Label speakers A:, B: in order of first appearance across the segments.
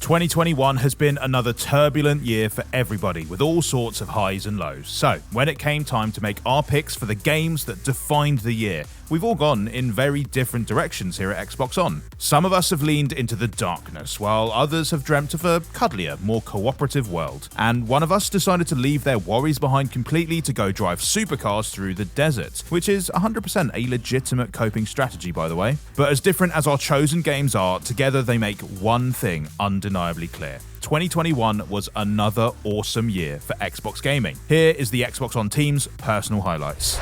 A: 2021 has been another turbulent year for everybody, with all sorts of highs and lows. So, when it came time to make our picks for the games that defined the year, we've all gone in very different directions here at Xbox On. Some of us have leaned into the darkness, while others have dreamt of a cuddlier, more cooperative world. And one of us decided to leave their worries behind completely to go drive supercars through the desert, which is 100% a legitimate coping strategy, by the way. But as different as our chosen games are, together they make one thing undeniably clear. 2021 was another awesome year for Xbox gaming. Here is the Xbox On team's personal highlights.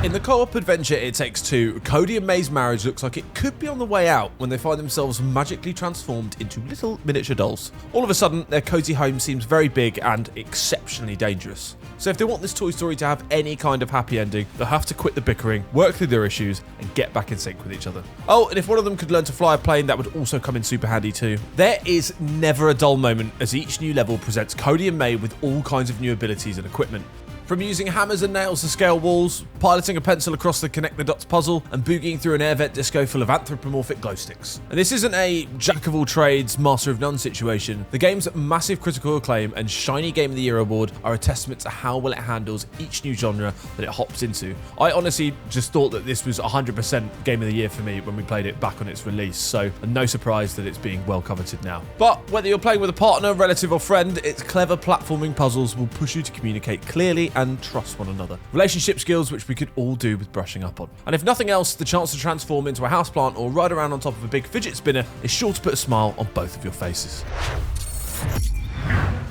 B: In the co-op adventure It Takes Two, Cody and May's marriage looks like it could be on the way out when they find themselves magically transformed into little miniature dolls. All of a sudden, their cozy home seems very big and exceptionally dangerous. So if they want this Toy Story to have any kind of happy ending, they'll have to quit the bickering, work through their issues, and get back in sync with each other. Oh, and if one of them could learn to fly a plane, that would also come in super handy too. There is never a dull moment as each new level presents Cody and May with all kinds of new abilities and equipment. From using hammers and nails to scale walls, piloting a pencil across the connect the dots puzzle, and boogieing through an air vent disco full of anthropomorphic glow sticks. And this isn't a jack of all trades, master of none situation. The game's massive critical acclaim and shiny Game of the Year award are a testament to how well it handles each new genre that it hops into. I honestly just thought that this was 100% Game of the Year for me when we played it back on its release, so no surprise that it's being well coveted now. But whether you're playing with a partner, relative or friend, its clever platforming puzzles will push you to communicate clearly and trust one another. Relationship skills which we could all do with brushing up on. And if nothing else, the chance to transform into a houseplant or ride around on top of a big fidget spinner is sure to put a smile on both of your faces.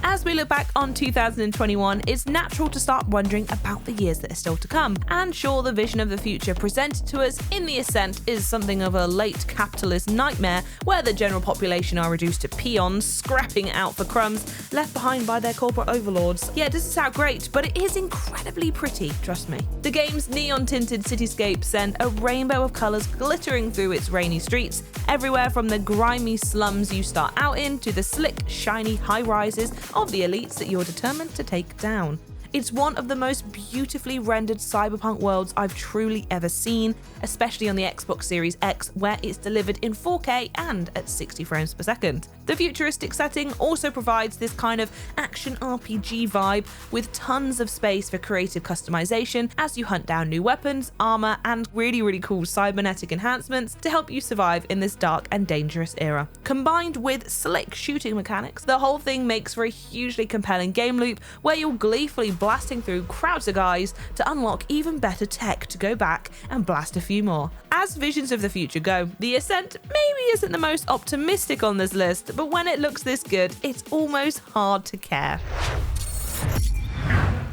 C: As we look back on 2021, it's natural to start wondering about the years that are still to come. And sure, the vision of the future presented to us in the Ascent is something of a late capitalist nightmare where the general population are reduced to peons, scrapping out for crumbs left behind by their corporate overlords. Yeah, it doesn't sound great, but it is incredibly pretty, trust me. The game's neon-tinted cityscapes send a rainbow of colours glittering through its rainy streets, everywhere from the grimy slums you start out in to the slick, shiny high-rises of the elites that you're determined to take down. It's one of the most beautifully rendered cyberpunk worlds I've truly ever seen, especially on the Xbox Series X, where it's delivered in 4K and at 60 frames per second. The futuristic setting also provides this kind of action RPG vibe, with tons of space for creative customization as you hunt down new weapons, armor, and really cool cybernetic enhancements to help you survive in this dark and dangerous era. Combined with slick shooting mechanics, the whole thing makes for a hugely compelling game loop where you'll gleefully blasting through crowds of guys to unlock even better tech to go back and blast a few more. As visions of the future go, the Ascent maybe isn't the most optimistic on this list, but when it looks this good, it's almost hard to care.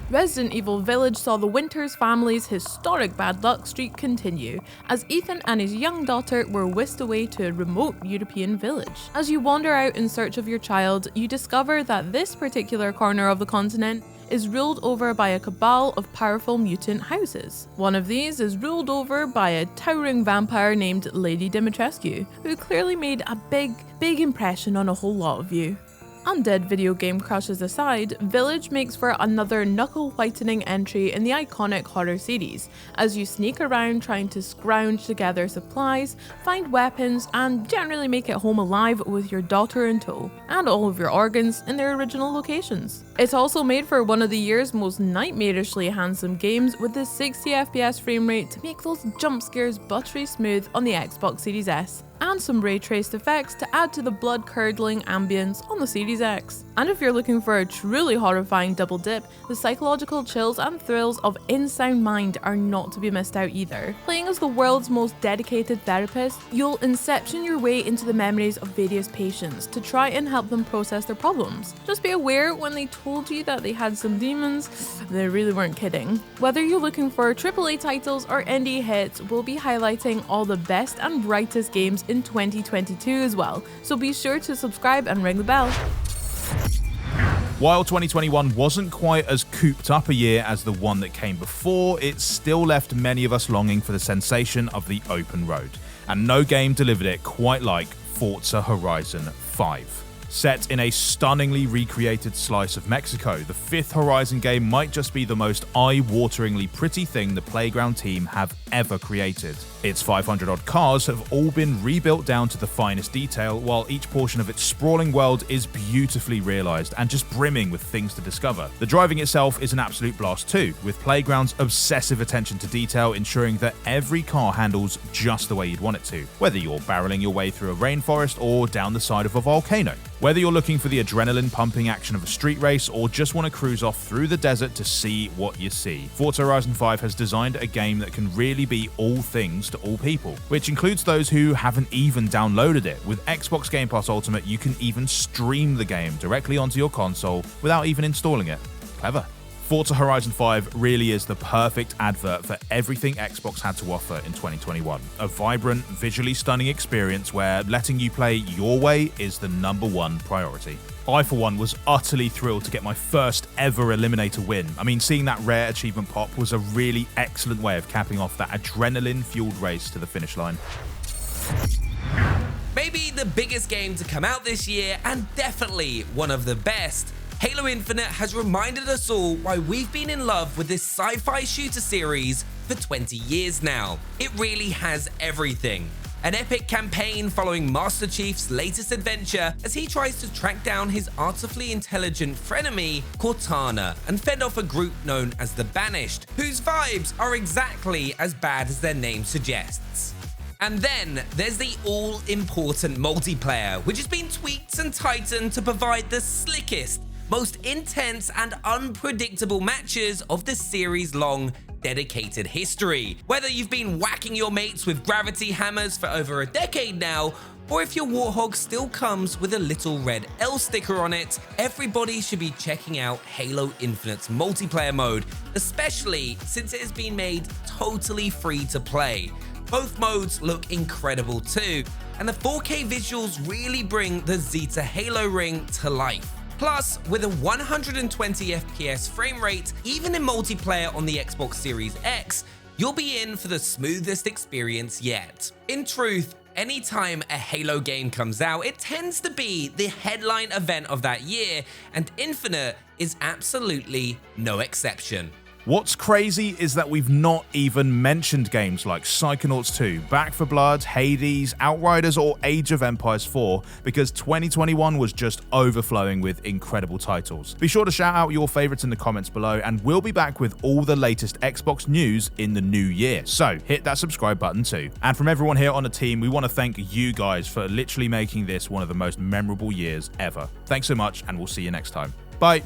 D: Resident Evil Village saw the Winters family's historic bad luck streak continue, as Ethan and his young daughter were whisked away to a remote European village. As you wander out in search of your child, you discover that this particular corner of the continent is ruled over by a cabal of powerful mutant houses. One of these is ruled over by a towering vampire named Lady Dimitrescu, who clearly made a big impression on a whole lot of you. Undead video game crushes aside, Village makes for another knuckle-whitening entry in the iconic horror series, as you sneak around trying to scrounge together supplies, find weapons, and generally make it home alive with your daughter in tow, and all of your organs in their original locations. It's also made for one of the year's most nightmarishly handsome games, with the 60 FPS frame rate to make those jump scares buttery smooth on the Xbox Series S, and some ray-traced effects to add to the blood-curdling ambience on the Series X. And if you're looking for a truly horrifying double dip, the psychological chills and thrills of In Sound Mind are not to be missed out either. Playing as the world's most dedicated therapist, you'll inception your way into the memories of various patients to try and help them process their problems. Just be aware, when they told you that they had some demons, they really weren't kidding. Whether you're looking for AAA titles or indie hits, we'll be highlighting all the best and brightest games in 2022 as well, so be sure to subscribe and ring the bell.
A: While 2021 wasn't quite as cooped up a year as the one that came before, it still left many of us longing for the sensation of the open road, and no game delivered it quite like Forza Horizon 5. Set in a stunningly recreated slice of Mexico, the 5th Horizon game might just be the most eye-wateringly pretty thing the Playground team have ever created. Its 500-odd cars have all been rebuilt down to the finest detail, while each portion of its sprawling world is beautifully realised and just brimming with things to discover. The driving itself is an absolute blast too, with Playground's obsessive attention to detail ensuring that every car handles just the way you'd want it to, whether you're barreling your way through a rainforest or down the side of a volcano. Whether you're looking for the adrenaline-pumping action of a street race or just want to cruise off through the desert to see what you see, Forza Horizon 5 has designed a game that can really be all things to all people, which includes those who haven't even downloaded it. With Xbox Game Pass Ultimate, you can even stream the game directly onto your console without even installing it. Clever. Forza Horizon 5 really is the perfect advert for everything Xbox had to offer in 2021. A vibrant, visually stunning experience where letting you play your way is the #1 priority. I, for one, was utterly thrilled to get my first ever Eliminator win. I mean, seeing that rare achievement pop was a really excellent way of capping off that adrenaline-fueled race to the finish line.
E: Maybe the biggest game to come out this year, and definitely one of the best, Halo Infinite has reminded us all why we've been in love with this sci-fi shooter series for 20 years now. It really has everything. An epic campaign following Master Chief's latest adventure as he tries to track down his artificially intelligent frenemy, Cortana, and fend off a group known as the Banished, whose vibes are exactly as bad as their name suggests. And then there's the all-important multiplayer, which has been tweaked and tightened to provide the slickest, most intense and unpredictable matches of the series-long dedicated history. Whether you've been whacking your mates with gravity hammers for over a decade now, or if your Warthog still comes with a little red L sticker on it, everybody should be checking out Halo Infinite's multiplayer mode, especially since it has been made totally free to play. Both modes look incredible too, and the 4K visuals really bring the Zeta Halo ring to life. Plus, with a 120 FPS frame rate, even in multiplayer on the Xbox Series X, you'll be in for the smoothest experience yet. In truth, anytime a Halo game comes out, it tends to be the headline event of that year, and Infinite is absolutely no exception.
A: What's crazy is that we've not even mentioned games like Psychonauts 2, Back 4 Blood, Hades, Outriders, or Age of Empires 4 because 2021 was just overflowing with incredible titles. Be sure to shout out your favorites in the comments below, and we'll be back with all the latest Xbox news in the new year. So hit that subscribe button too. And from everyone here on the team, we want to thank you guys for literally making this one of the most memorable years ever. Thanks so much, and we'll see you next time. Bye.